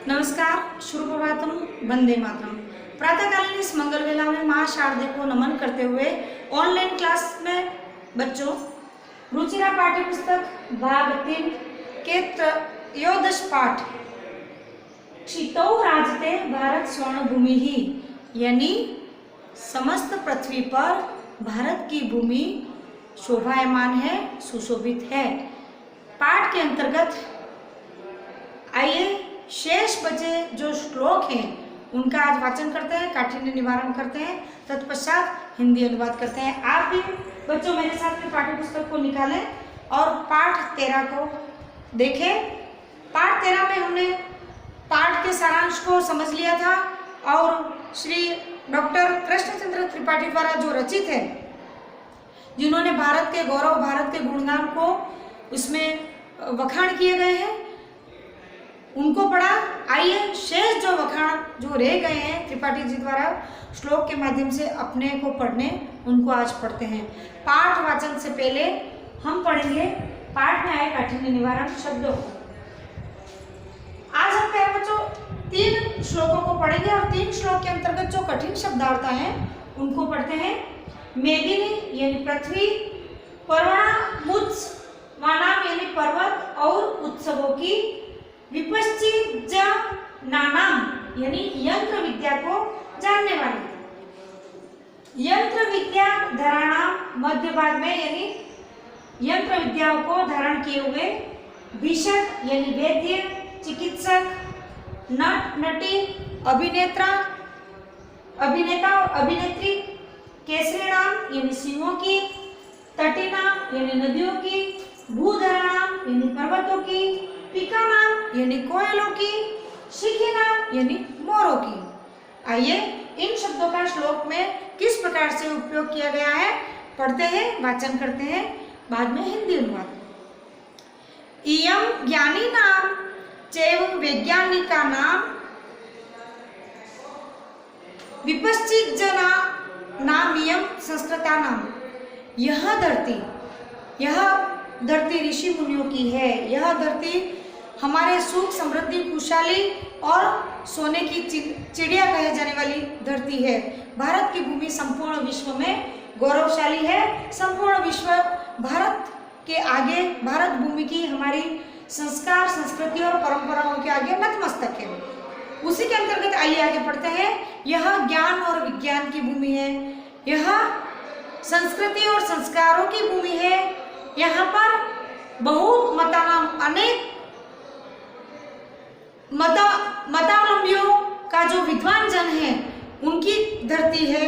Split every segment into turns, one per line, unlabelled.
नमस्कार, शुभ प्रभातम, वंदे मातरम। प्रातःकालीन इस मंगल वेला में माँ शारदे को नमन करते हुए ऑनलाइन क्लास में बच्चों रुचिरा पाठ्य पुस्तक भाग 3 के त्रयोदश पाठ क्षितौ राजते भारत स्वर्ण भूमि ही, यानी समस्त पृथ्वी पर भारत की भूमि शोभायमान है, सुशोभित है। पाठ के अंतर्गत आइए शेष बचे जो श्लोक हैं उनका आज वाचन करते हैं, काठिन्य निवारण करते हैं, तत्पश्चात हिंदी अनुवाद करते हैं। आप भी बच्चों मेरे साथ में पाठ्य पुस्तक को निकालें और पाठ 13 को देखें। पाठ 13 में हमने पाठ के सारांश को समझ लिया था और श्री डॉक्टर कृष्णचंद्र त्रिपाठी द्वारा जो रचित है, जिन्होंने भारत के गौरव, भारत के गुणगान को उसमें वखाण किए गए हैं, उनको पढ़ा। आइए शेष जो वखाण जो रह गए हैं त्रिपाठी जी द्वारा श्लोक के माध्यम से अपने को पढ़ने, उनको आज पढ़ते हैं। पाठ वाचन से पहले हम पढ़ेंगे पाठ में आए काठिन्य निवारण शब्दों को। आज हम प्यारे बच्चों 3 श्लोकों को पढ़ेंगे और 3 श्लोक के अंतर्गत जो कठिन शब्दार्थ हैं उनको पढ़ते हैं। मेदिनी यानी पृथ्वी, पर्वणा मुत्सवानाम यानी पर्वत और उत्सवों की, विपश्चित नानाम यानी यंत्र विद्या को जानने वाले, यंत्र विद्या धराणाम मध्य भाग में यानी यंत्र विद्याओं को धारण किए हुए, भीषक यानी वैद्य, चिकित्सक, नट नटी, अभिनेता और अभिनेत्री, केसरीणाम यानी सिंहों की, तटीनाम यानी नदियों की, भूधराणाम यानी पर्वतों की, पिका नाम यानी कोयलों की, शिखी नाम यानी मोरों की। आइए इन शब्दों का श्लोक में किस प्रकार से उपयोग किया गया है पढ़ते हैं, वाचन करते हैं, बाद में हिंदी अनुवाद। इयं ज्ञानी नाम चैव वैज्ञानिका नाम विपश्चित जना नाम इयं संस्कृता नाम। यह धरती ऋषि मुनियों की है। यह धरती हमारे सुख, समृद्धि, खुशहाली और सोने की चिड़िया कहे जाने वाली धरती है। भारत की भूमि संपूर्ण विश्व में गौरवशाली है। संपूर्ण विश्व भारत के आगे, भारत भूमि की हमारी संस्कार, संस्कृति और परंपराओं के आगे नतमस्तक है। उसी के अंतर्गत आइए आगे पढ़ते हैं। यह ज्ञान और विज्ञान की भूमि है। यह संस्कृति और संस्कारों की भूमि है। यहाँ पर बहुत मतानाम, अनेक मतावलंबियों का जो विद्वान जन है उनकी धरती है।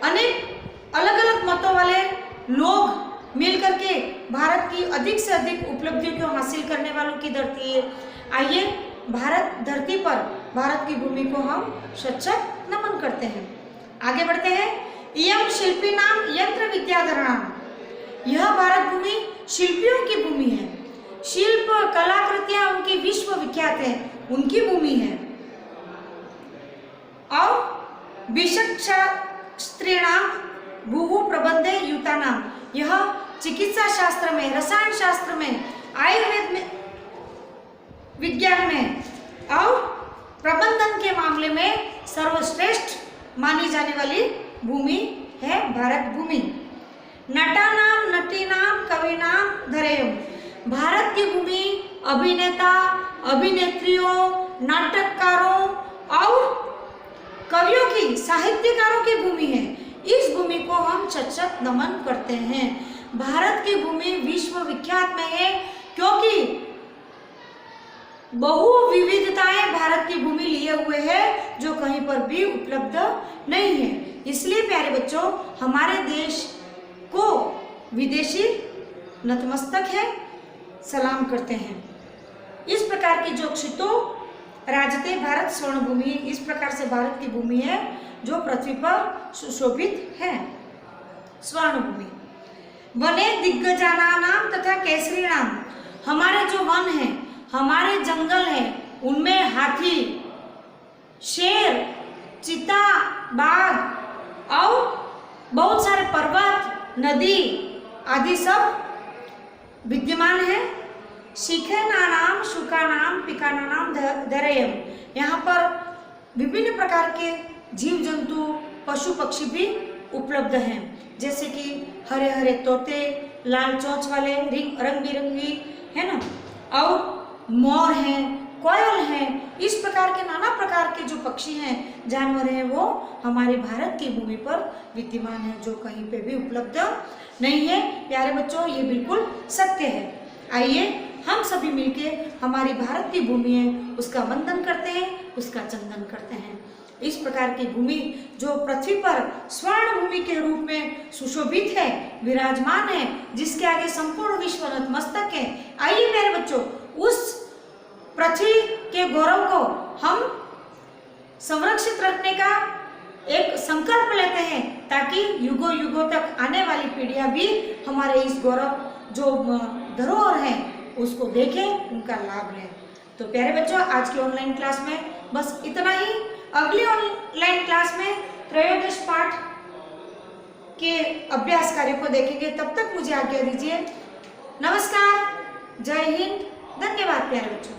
अनेक अलग अलग मतों वाले लोग मिलकर के भारत की अधिक से अधिक उपलब्धियों को हासिल करने वालों की धरती है। आइए भारत धरती पर, भारत की भूमि को हम सच्चर नमन करते हैं। आगे बढ़ते हैं। इयं शिल्पी नाम यंत्र विद्याधरणाम। यह भारत भूमि शिल्पियों की भूमि है। शिल्प कलाकृतियां उनकी विश्व विख्यात है, उनकी भूमि है। और विशक्षास्त्रीणाम भूहु प्रबंधे युतानाम। यह चिकित्सा शास्त्र में, रसायन शास्त्र में, आयुर्वेद में, विज्ञान में और प्रबंधन के मामले में सर्वश्रेष्ठ मानी जाने वाली भूमि है भारत भूमि। नटानाम नटीनाम कविनाम धरेयम। भारत की भूमि अभिनेता, अभिनेत्रियों, नाटककारों और कवियों की, साहित्यकारों की भूमि है। इस भूमि को हम सच्चर नमन करते हैं। भारत की भूमि विश्व विख्यात में है क्योंकि बहु विविधताएं भारत की भूमि लिए हुए है जो कहीं पर भी उपलब्ध नहीं है। इसलिए प्यारे बच्चों, हमारे देश को विदेशी नतमस्तक है, सलाम करते हैं। इस प्रकार की जो क्षितो राजते भारत स्वर्ण भूमि, इस प्रकार से भारत की भूमि है जो पृथ्वी पर सुशोभित है, स्वर्ण भूमि। वने दिग्गजानाम तथा केसरी नाम। हमारे जो वन हैं, हमारे जंगल हैं, उनमें हाथी, शेर, चीता, बाघ और बहुत सारे पर्वत, नदी आदि सब विद्यमान है। शिखेनानाम शुकानाम पिकानानाम धरेयम। यहाँ पर विभिन्न प्रकार के जीव जंतु पशु पक्षी भी उपलब्ध हैं, जैसे कि हरे हरे तोते, लाल चोंच वाले रंग बिरंगी, है ना, और मोर हैं, कोयल हैं। इस प्रकार के नाना प्रकार के जो पक्षी हैं, जानवर हैं, वो हमारे भारत की भूमि पर विद्यमान है, जो कहीं पे भी उपलब्ध नहीं है। प्यारे बच्चों, ये बिल्कुल सत्य है। आइए हम सभी मिलके हमारी भारत की भूमि है उसका वंदन करते हैं, उसका चंदन करते हैं। इस प्रकार की भूमि जो पृथ्वी पर स्वर्ण भूमि के रूप में सुशोभित है, विराजमान है, जिसके आगे संपूर्ण विश्व नतमस्तक है। आइए मेरे बच्चों, उस पृथ्वी के गौरव को हम संरक्षित रखने का एक संकल्प लेते हैं, ताकि युगों युगों तक आने वाली पीढ़ियां भी हमारे इस गौरव जो धरोहर है उसको देखें, उनका लाभ लें। तो प्यारे बच्चों, आज की ऑनलाइन क्लास में बस इतना ही। अगली ऑनलाइन क्लास में त्रयोदश पाठ के अभ्यास कार्य को देखेंगे। तब तक मुझे आज्ञा दीजिए। नमस्कार, जय हिंद, धन्यवाद प्यारे बच्चों।